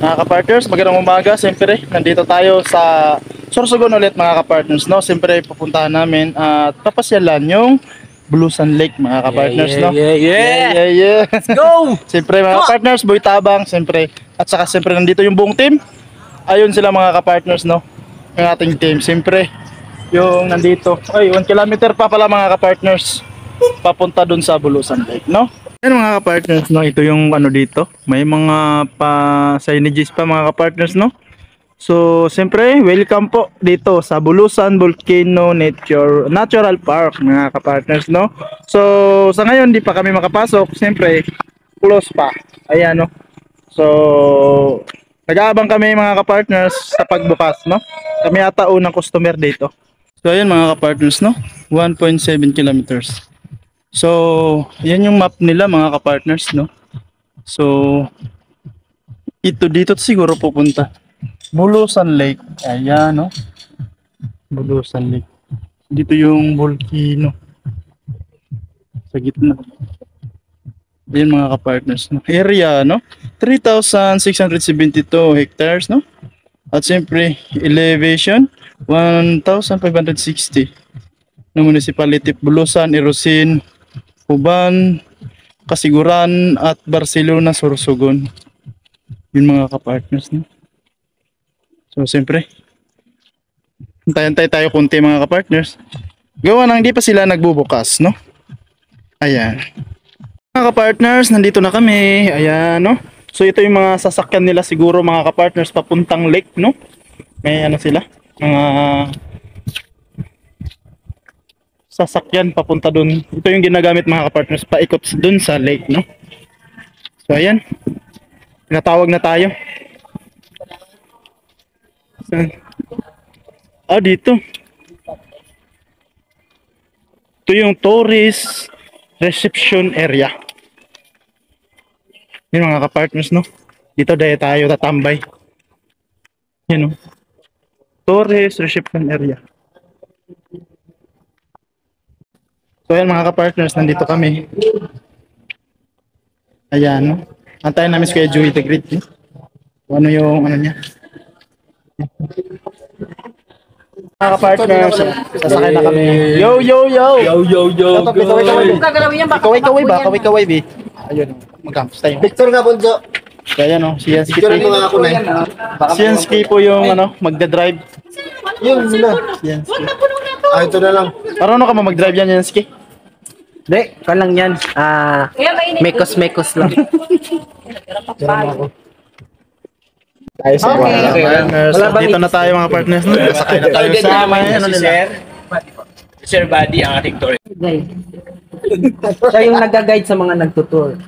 Mga kapartners, magandang umaga. Siyempre, nandito tayo sa Sorsogon ulit mga kapartners, no? Siyempre, pupuntahan namin at papasyalan yung Bulusan Lake mga kapartners, no? Yeah. Let's go! Siyempre mga kapartners, Boy Tabang, siyempre. At saka siyempre nandito yung buong team. Ayun sila mga kapartners, no? Yung ating team, siyempre. Yung nandito, ay 1 kilometer pa pala mga kapartners. Papunta dun sa Bulusan Lake, no? Yan mga kapartners, no? Ito yung ano dito. May mga pa-signages pa mga kapartners, no? So, siyempre, welcome po dito sa Bulusan Volcano Natural Park mga kapartners, no? So, sa ngayon, di pa kami makapasok. Siyempre, close pa. Ayan, no? So, nag-aabang kami mga kapartners sa pagbukas, no? Kami ata unang customer dito. So, ayan mga kapartners, no? 1.7 kilometers. So, yan yung map nila mga kapartners, no? So, ito dito siguro pupunta. Bulusan Lake. Ayan, no? Bulusan Lake. Dito yung volcano. Sa gitna. Ayan mga kapartners, no? Area, no? 3,672 hectares, no? At siyempre, elevation, 1,560. No, municipality Bulusan, Irosin, Uban, Kasiguran at Barcelona, Sorsogon. Yun mga kapartners, no? So siyempre, hintay-hintay tayo kunti mga kapartners. Gawa nang di pa sila nagbubukas, no? Ayan. Mga kapartners, nandito na kami. Ayan, no? So ito yung mga sasakyan nila siguro mga kapartners papuntang lake, no? May ano sila? Mga sasakyan papunta dun. Ito yung ginagamit mga kapartners paikot dun sa lake, no? So ayan, tinatawag na tayo. Dito ito yung tourist reception area. Yun mga kapartners, no? Dito dahil tayo tatambay. Yun, no? Tourist reception area. So ayan mga kapartners, nandito kami. Ayan, no? Antayin namin si Kuya Joey the Great, no? Ano yung ano niya. Mga kapartners, sasakay na kami. Yo! Kaway, be. Ayun, mag-campus tayo. Victor nga, Bonjo. Kaya no, si Yansky Victor mo nga ako na. si Yansky po yung ano, magda-drive. Yun na. Yansky. Ito na lang. Marunong ka mag-drive yan, Yansky? Hindi, kan lang yan. Mekos lang. Tayo sa Partners, dito na tayo mga partners. No? Sakay na tayo sa ano nila. Sir Buddy ang ating tour. Siya yung nag-guide sa mga nagtutour.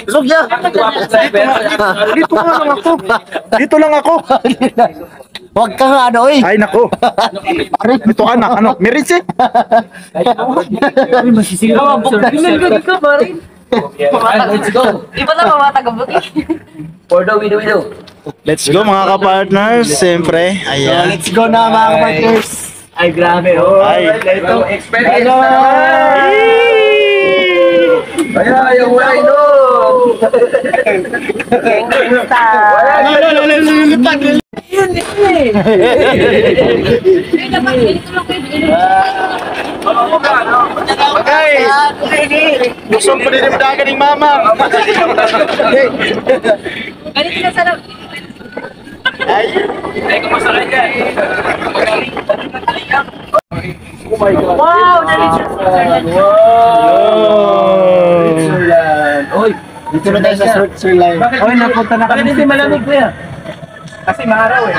Lusog niya. Dito lang ako. Huwag ka nga, ano, eh. Ay nako. Dito ka na, ano, Meritz eh. Good ka pa rin. Let's go. Di ba na mamatagabuti? For the window. Let's go mga ka-partners. Siyempre, ayan. Let's go na, mga kapartners. Ay, grabe. Oh, Ay. ito, experience na. Ay, yung wino. Okay. Gusto ko din dagan ng mama. Ganito na sana. Ay. Ay, kumasakay ka. Oh my God. Wow! Nalito. Oy, dito na tayo sa Switzerland. Oy, napunta na kami. Hindi malamig ko yan. Kasi maaraw eh.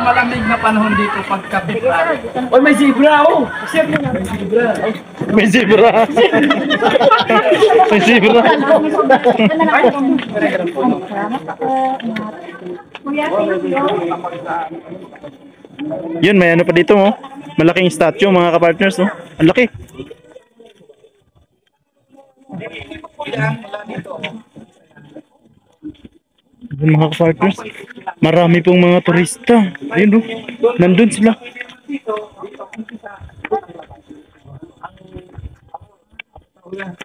Malamig na panahon dito pagkabit. Oy, may zebra oh. Share mo na. May zebra. May zebra. Yun, may ano pa dito mo. Malaking statue mga ka-partners, no? Ang laki. Ayun, mga ka-partners. Marami pong mga turista. Ayun, no? Nandun sila. Itong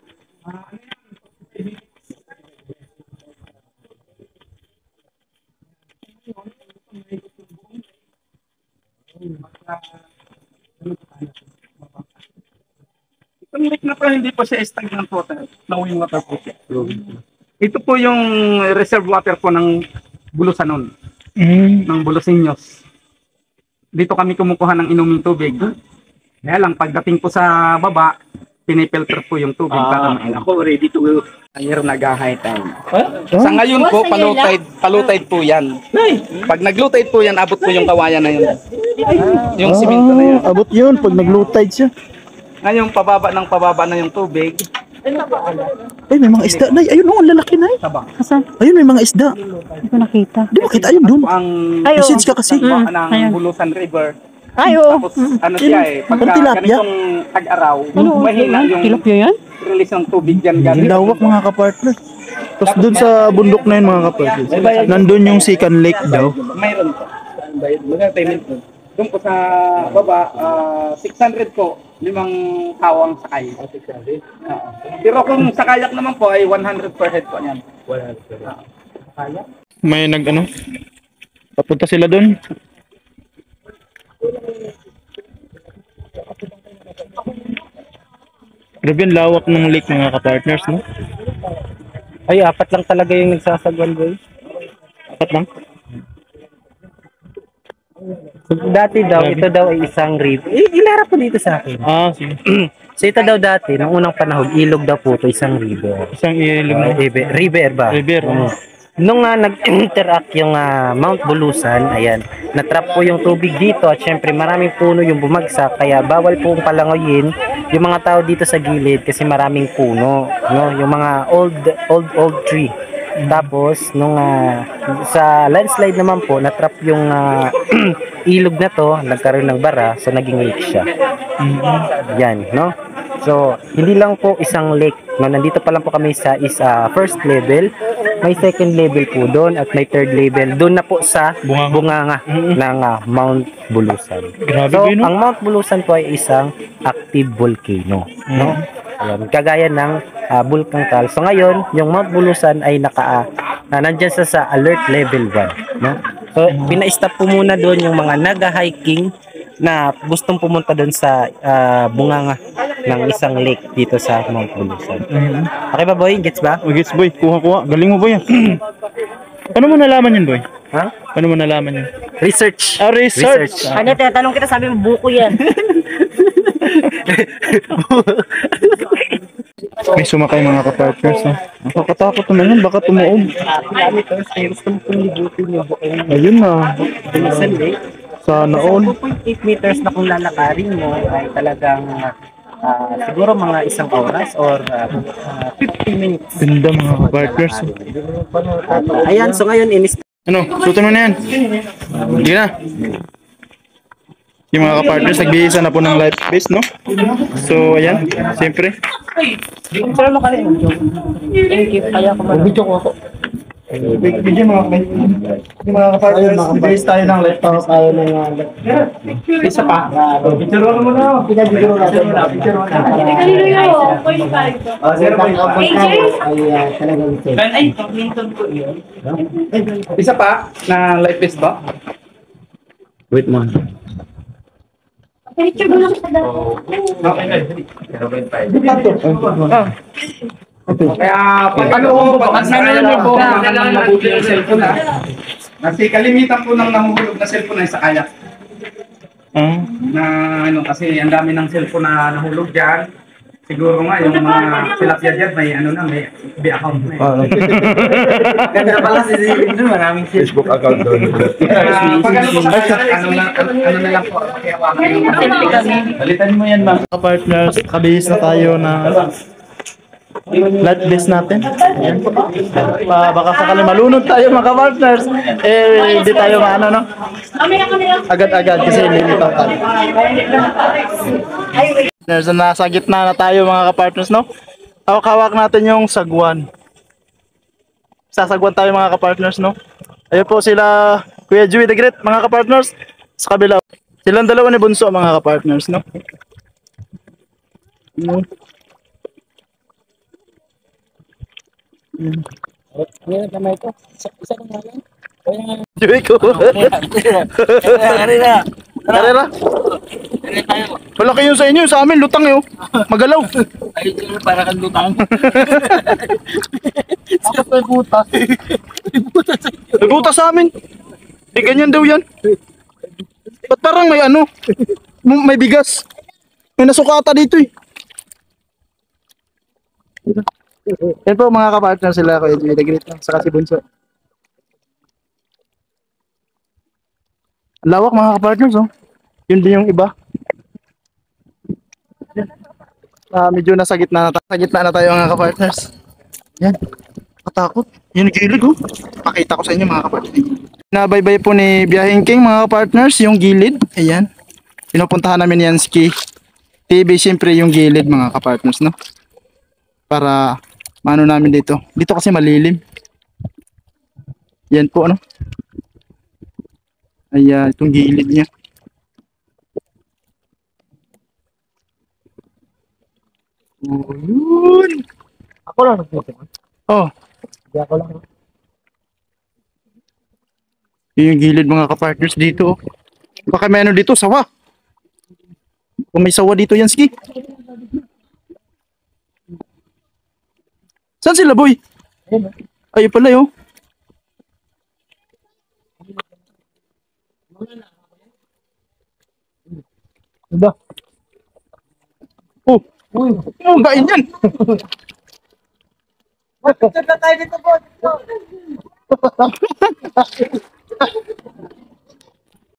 lake na to, hindi po siya stagnant water, flowing water po siya. Ito po yung reserve water po ng Bulusanon, ng Bulusiños. Dito kami kumukuha ng inuming tubig. Kaya lang, pagdating po sa baba, pinipilter po yung tubig para mainam. Ako ready to go. Ayer nag-high time. Sa ngayon po, palutide po yan. Pag nag-low-tide po yan, abot po yung kawayan na yun. Yung simento na yun. Abot yun pag nag-low tide siya. Ngayon, pababa na yung tubig. Ay, may mga isda. Nay, ayun oh, ang lalaki na. Ayun, may mga isda. Hindi ko nakita. Di ba kita ayun doon? Ang Message ka kasi. ng Bulusan River. Ayo. Tapos ano siya pagka tilapia? ganitong tag-araw, mahina yung Tilapia yan? release ng tubig dyan Ang galing. lawak mga kapartner. Tapos doon sa bundok na yun mga kapartner. Nandun yung Sikan Lake daw. Mayroon po. Maganda payment po. Doon po sa baba, 600 po, 5 tawang sakay. 600? Pero kung sa kayak naman po ay 100 per head po yan. 100. May nag-ano? Papunta sila doon. Grabe yung lawak ng lake mga kapartners, no? Ay, apat lang talaga yung nagsasagwan, boy. Apat lang. Dati daw, ito daw ay isang river. Ilarap po dito sa akin. Ah, sige. So ito daw dati, nung unang panahon, ilog daw po ito, isang river. Isang ilog na. River ba? River. Nung nag-interact yung Mount Bulusan, ayan, natrap po yung tubig dito at syempre maraming puno yung bumagsak kaya bawal pong palangoyin yung mga tao dito sa gilid kasi maraming puno, no? Yung mga old tree. Tapos nung sa landslide naman po natrap yung ilog na to, nagkaroon ng bara, so naging lake siya. Yan, no? So, hindi lang po isang lake, no? Nandito pa lang po kami sa first level. May second level po doon at may third level doon na po sa bunganga ng Mount Bulusan. Grabe, So, no? ang Mount Bulusan po ay isang active volcano, no? Ayan, kagaya ng Bulkang Tal. So ngayon, yung Mount Bulusan ay nandyan sa alert level 1, no? So, pina-stop po muna doon yung mga naga-hiking na gustong pumunta doon sa bunganga ng isang lake dito sa Mount Bulusan. Okay ba, boy? Gets ba? Gets boy, kuha. Galing mo boy. Paano mo nalaman yun boy? Ha? Paano mo nalaman yun? Research. Research. Ano, tinatanong kita, sabi mo, buko yan. May sumakay mga kapartners. No? Nakakatakot naman yun, baka tumuog. Kilometers, ay gusto mo pong libutin yung buong Ayun na. Bulusan Lake. Sana all. 2.8 meters na kung lalakarin mo ay talagang siguro mga isang oras or 50 minutes. Ganda mga kapartners. Ayan, so ngayon Ano, suotin mo na yan. Sige na. Yung mga kapartners, nagbihisa na po ng life vest, no? So, ayan, siyempre. Pero mo kali. Thank you. Kaya ko man. Video ko ako. Bigyan mga kapartners, nagbihis tayo ng life vest. Ayaw na yung Isa pa. Picture mo na. pinabigyan ko natin. Picture mo na. Kanino yun? 0.5. Ay, talagang ito. Ay, Minton po yun. Isa pa na life vest ba? Wait mo. Picture mo lang sa dati. Kaya pag meron po mabuti yung cellphone kasi kalimitan po ng nahuhulog na cellphone ay sa kayak. Na kasi ang dami ng cellphone na nahulog diyan. Siguro nga yung mga tilapia dyan may may B account na eh. Ganda pala si Zilin doon, maraming Facebook account doon. Pag ano po sa kayak, ano na lang po pakihawakan. Balitan mo yan mga kapartners, kabihis na tayo na life vest natin. Ayan. Baka sakali malunod tayo mga kapartners. Hindi tayo maano, no? Agad-agad kasi lilitaw tayo. Nasa gitna na tayo mga kapartners, no? Hawak natin yung sagwan. Sasagwan tayo mga kapartners, no? Ayun po sila Kuya Joey the Great mga kapartners. Sa kabila, silang dalawa ni Bunso mga kapartners, no? Joy ko. Karera. Malaki yun sa inyo, sa amin lutang yun. Magalaw. Ay, para kang lutang. Ako may butas. May butas sa amin. Eh, ganyan daw yan. Ba't parang may ano? May bigas. May nasukata dito eh. Yan po mga kapartner sila ko. Yung nag-greet lang. Saka si Bunso. Lawak mga kapartners oh. Yun din yung iba. Medyo nasa gitna na, tayo mga kapartners. Yan. Katakot. Yun gilid oh. Pakita ko sa inyo mga kapartners. Nabaybay po ni Biyaheng King mga kapartners yung gilid. Ayan. Pinupuntahan namin yan ski. TV siyempre yung gilid mga kapartners no. Para maano namin dito. Dito kasi malilim. Yan po ano. Ayan, itong gilid niya. Oh, yun. Ako lang nagpupunta. Oh, Hindi ako lang. yun yung gilid mga kapartners dito. Oh. Baka may ano dito, sawa. Kung may sawa dito yan, ski. Saan sila, boy? Ayun pala, yun. Diba? Oh, oh, gain yan.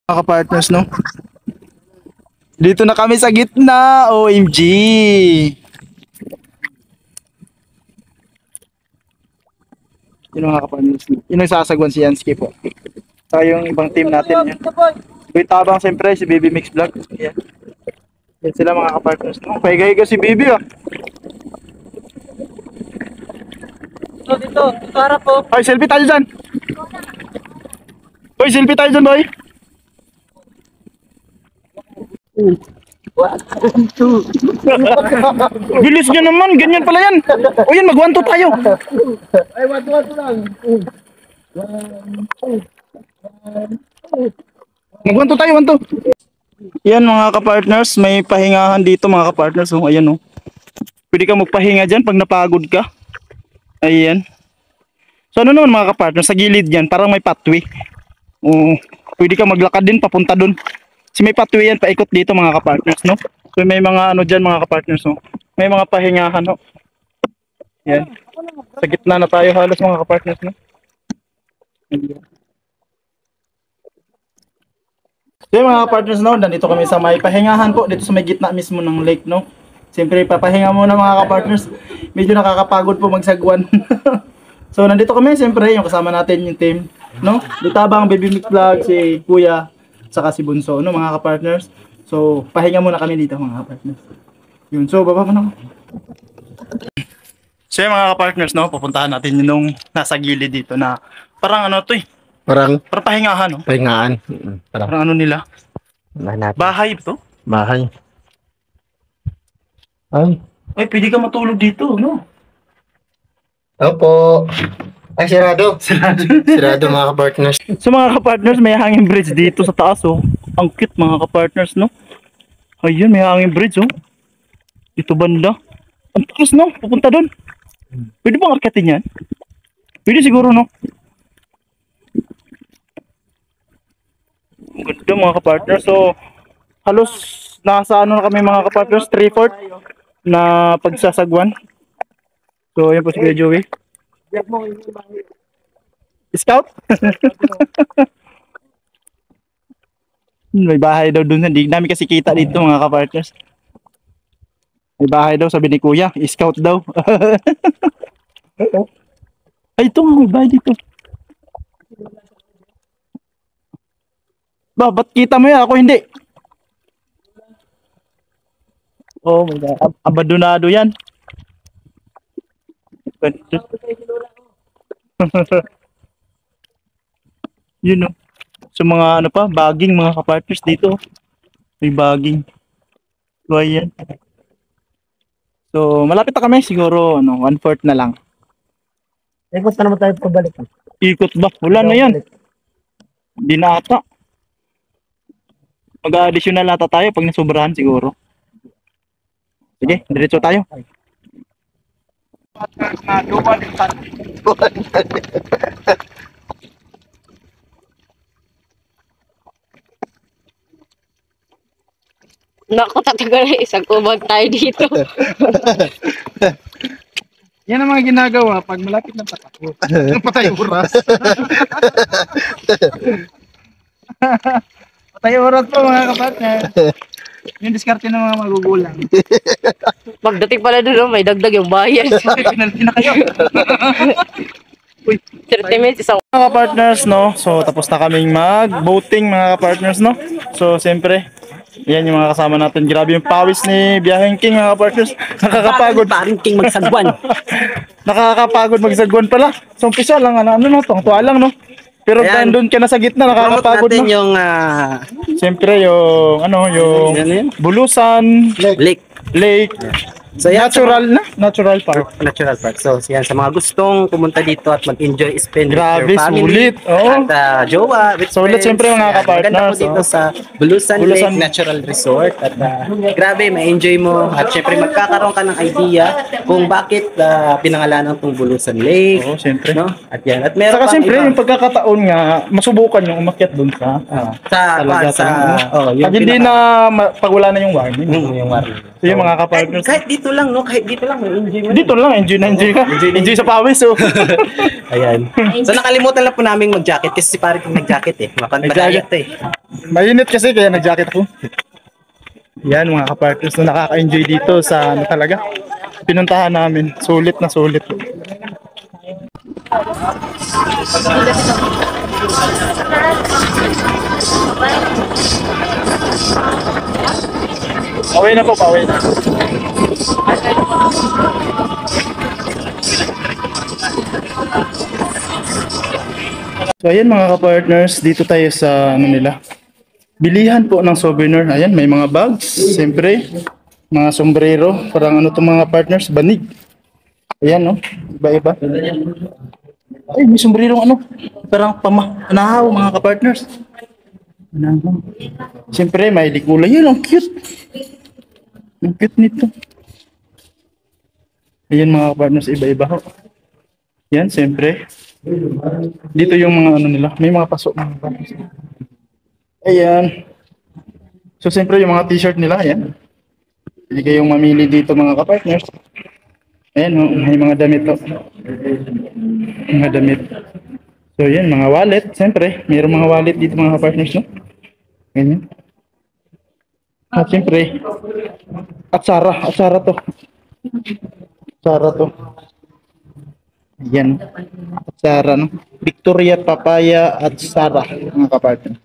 Mga kapartners, no? Dito na kami sa gitna, OMG. Yun mga kapartners. Yun ang sasagwan si Yansky po. Saka yung ibang team natin yan. Kuy Tabang siyempre, si Baby Mix Vlog. Yan. Yan sila mga kapartners. No? Pahiga-higa si Baby ah. Dito, harap po. Ay, selfie tayo dyan. Boy, selfie tayo dyan, boy. Bilis nyo naman, ganyan pala yan. O yan, mag-1-2 tayo. Ay, watu lang. Mag-1-2 tayo, 1-2. Yan mga kapartners, may pahingahan dito mga kapartners. Oh, ayan oh. Pwede ka magpahinga dyan pag napagod ka. Ayan. So ano naman mga kapartners, sa gilid yan, parang may pathway. Oh, pwede ka maglakad din papunta dun. Kasi may pathway yan, paikot dito mga kapartners, no? So may mga ano dyan mga kapartners, no? May mga pahingahan, no? Yan. Sa gitna na tayo halos mga kapartners, no? So mga kapartners, no? Nandito kami sa may pahingahan po, dito sa may gitna mismo ng lake, no? Siyempre, papahinga muna mga kapartners. Medyo nakakapagod po magsagwan. So nandito kami, siyempre, yung kasama natin yung team, no? Ditabang, Baby Mix Vlog, si Kuya, saka si Bunso, no mga kapartners. So pahinga muna kami dito mga kapartners. Yun, so baba mo na. So yung mga kapartners, no, pupuntahan natin yung nasa gilid dito na parang ano to eh, Parang parang pahingahan, no? pahingaan. Parang Parang ano nila, hanap. bahay to. Bahay. Ay. Ay, pwede ka matulog dito, no? Opo. Ay, sirado. Sirado mga kapartners. So mga kapartners, may hanging bridge dito sa taas, oh. Ang cute mga kapartners, no? Ayun, may hanging bridge, oh. Dito banda. Ang taas, no? Pupunta doon. Pwede bang arkatin yan? Pwede siguro, no? Ang ganda mga kapartners. So, halos nasa ano na kami mga kapartners, 3/4 na pagsasagwan. So, yan po si Kuya Joey. Scout? May bahay daw dun. Hindi namin kasi kita dito mga kapartners. May bahay daw sabi ni Kuya. Scout daw. Ay, ito nga may bahay dito. Ba, ba't kita mo yan? Ako hindi. Oh my God. Abandonado yan. Yun no. So mga ano pa, bagging mga kapartners dito. May bagging. So ayan. So malapit na kami siguro ano, 1/4 na lang. Ikot na naman tayo pabalik. Ikot ba? Wala na yan. Hindi na ata. Mag-additional ata tayo pag nasubrahan siguro. Sige, diretso tayo. Naku, tatagal na isang kumag tayo dito. Yan ang mga ginagawa pag malapit ng patakbo. Ang patay oras. Patay oras po mga kapatid. Yung diskarte ng mga magugulang. Pagdating pala doon, may dagdag yung bayan. Penalty na kayo. 30 minutes, isang Mga partners, no? So, tapos na kaming mag-boating, mga partners, no? So, siyempre, yan yung mga kasama natin. Grabe yung pawis ni Biyaheng King, mga partners. Nakakapagod. Paring king magsagwan. Nakakapagod magsagwan pala. So, umpisa lang, ano, tuwa lang, no? Pero Ayan. nandun ka na sa gitna, Promote nakakapagod, natin no? yung Siyempre, yung, yung Ano yun? Bulusan, lake. lake, So, yan, natural park. Natural park. So, yan sa mga gustong pumunta dito at mag-enjoy, spend Grabe, with your family. sulit. Oo. At jowa, with Sulit, friends. siyempre, mga Yan, kapartners, maganda po dito oh. sa Bulusan Bulusan. Lake Natural Resort. At grabe, ma-enjoy mo. At syempre, magkakaroon ka ng idea kung bakit pinangalanan itong Bulusan Lake. Oo, siyempre. No? At yan. At meron Saka pang siyempre, iba. yung pagkakataon nga, masubukan yung umakyat dun sa yung pag hindi pinaka- pag wala na yung warning. yung warning. So yung mga kapartners, Kahit dito lang, no? Kahit dito lang, enjoy mo. dito lang, enjoy na enjoy ka. Enjoy sa pawis, oh. Ayan. So nakalimutan lang po namin mag-jacket kasi si pare kong nag-jacket eh. Mapantalayat eh. Mainit kasi kaya nag-jacket ako. Yan mga kapartners, no, nakaka-enjoy dito sa ano talaga. Pinuntahan namin, sulit na sulit. Pauwi na po, pauwi na. So ayan mga ka-partners, dito tayo sa ano nila. Bilihan po ng souvenir. Ayan, may mga bags, siyempre, mga sombrero, parang ano to mga partners, banig. Ayan no, iba-iba. Ay, may sombrero ano, parang panahaw mga ka-partners. Panahaw. Siyempre, may likulay. Yan, ang cute. Ang cute nito. Ayan mga ka-partners, iba-iba ho. Yan, siyempre. Dito yung mga ano nila, may mga pasok mga partners. Ayan. So, siyempre yung mga t-shirt nila, ayan. Hindi kayong mamili dito mga ka-partners. Ayan, oh, may mga damit to. Mga damit. So, yan, mga wallet. Siyempre, mayroong mga wallet dito mga ka-partners, no? Ganyan. At siyempre, atsara to. Atsara to. Ayan. Atsara, no? Victoria, Papaya, at Sara, mga ka-partners.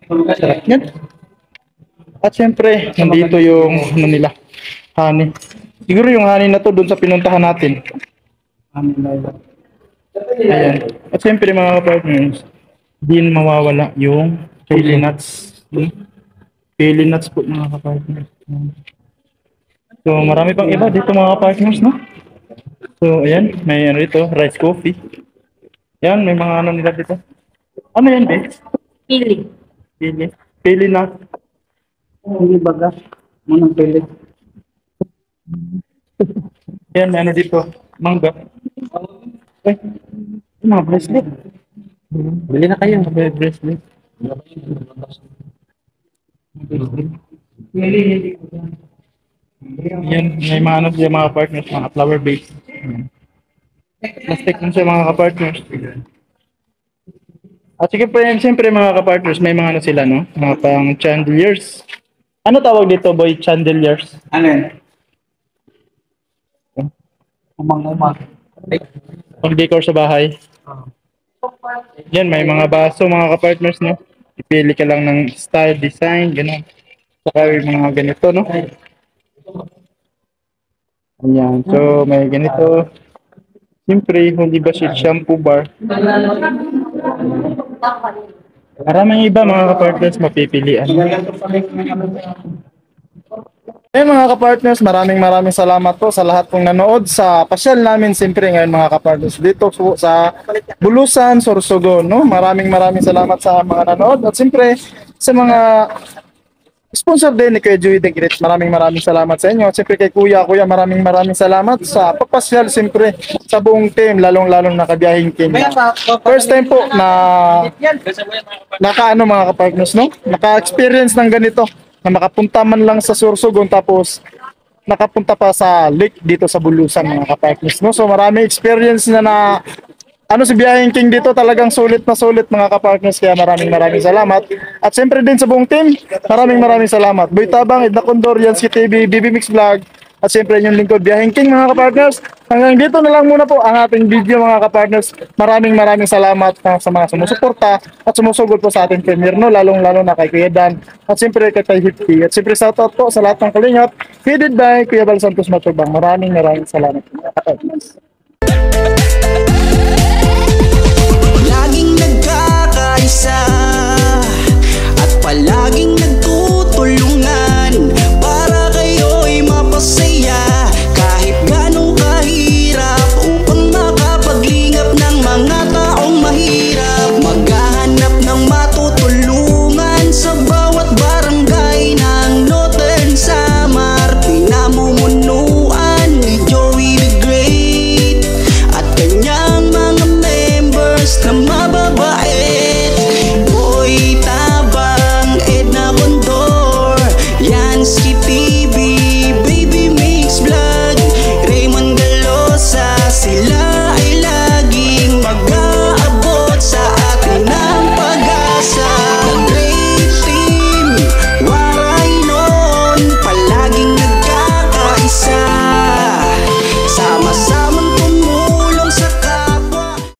Sarap yan. At siyempre, nandito yung ano nila, honey. Siguro yung honey na to doon sa pinuntahan natin. Ayan. At siyempre mga partners, din mawawala yung chili nuts. Chili nuts po mga partners. So marami pang iba dito mga partners, no? So ayan, may ano dito, rice coffee. Ayan, may mga ano nila dito. Ano yan, be? feeling. Pili na. Pili baga. Manang pili. Yan, ano dito? Mangga. Ay, mga bracelet. Bili na kayo. Mga bracelet. Yan, may mga ano siya mga partners, mga flower base. Plastic nun siya mga ka-partners. At sige po yan, siyempre mga ka-partners, may mga ano sila, no? Mga pang chandeliers. Ano tawag dito, boy? Chandeliers? Ano yan? Umang-umang. Pag-decor sa bahay. Yan, may mga baso, mga ka-partners, no? Ipili ka lang ng style, design, gano'n. Saka yung mga ganito, no? Ayan, so may ganito. Siyempre, hindi ba si shampoo bar? Maraming iba mga ka-partners mapipilian. Mga kapartners, maraming salamat po sa lahat pong nanood sa pasyal namin siyempre ngayon mga kapartners dito po sa Bulusan, Sorsogon, no? Maraming salamat sa mga nanood at siyempre sa mga sponsor din ni Kuya Joey The Great. Maraming salamat sa inyo. Siyempre kay Kuya, maraming salamat sa papasyal siyempre sa buong team, lalong na kabiyahing team. First time po na nakaano mga kapartners, no? Naka-experience ng ganito na makapunta man lang sa Sorsogon tapos nakapunta pa sa lake dito sa Bulusan mga kapartners, no? So maraming experience na ano si Biyaheng King dito, talagang sulit na sulit mga kapartners, kaya maraming salamat. At siyempre din sa buong team, maraming salamat. Boy Tabang, Edna Condor, Yansky TV, BB Mix Vlog, at siyempre yung lingkod Biyaheng King mga kapartners. Hanggang dito na lang muna po ang ating video mga kapartners. Maraming salamat sa mga sumusuporta at sumusugod po sa ating premiere, no? Lalong na kay Kuya Dan at siyempre kay Tay Hipki. At siyempre shoutout po sa lahat ng kalingap, headed by Kuya Bal Santos Matubang. Maraming salamat mga kapartners. Laging nagkakaisa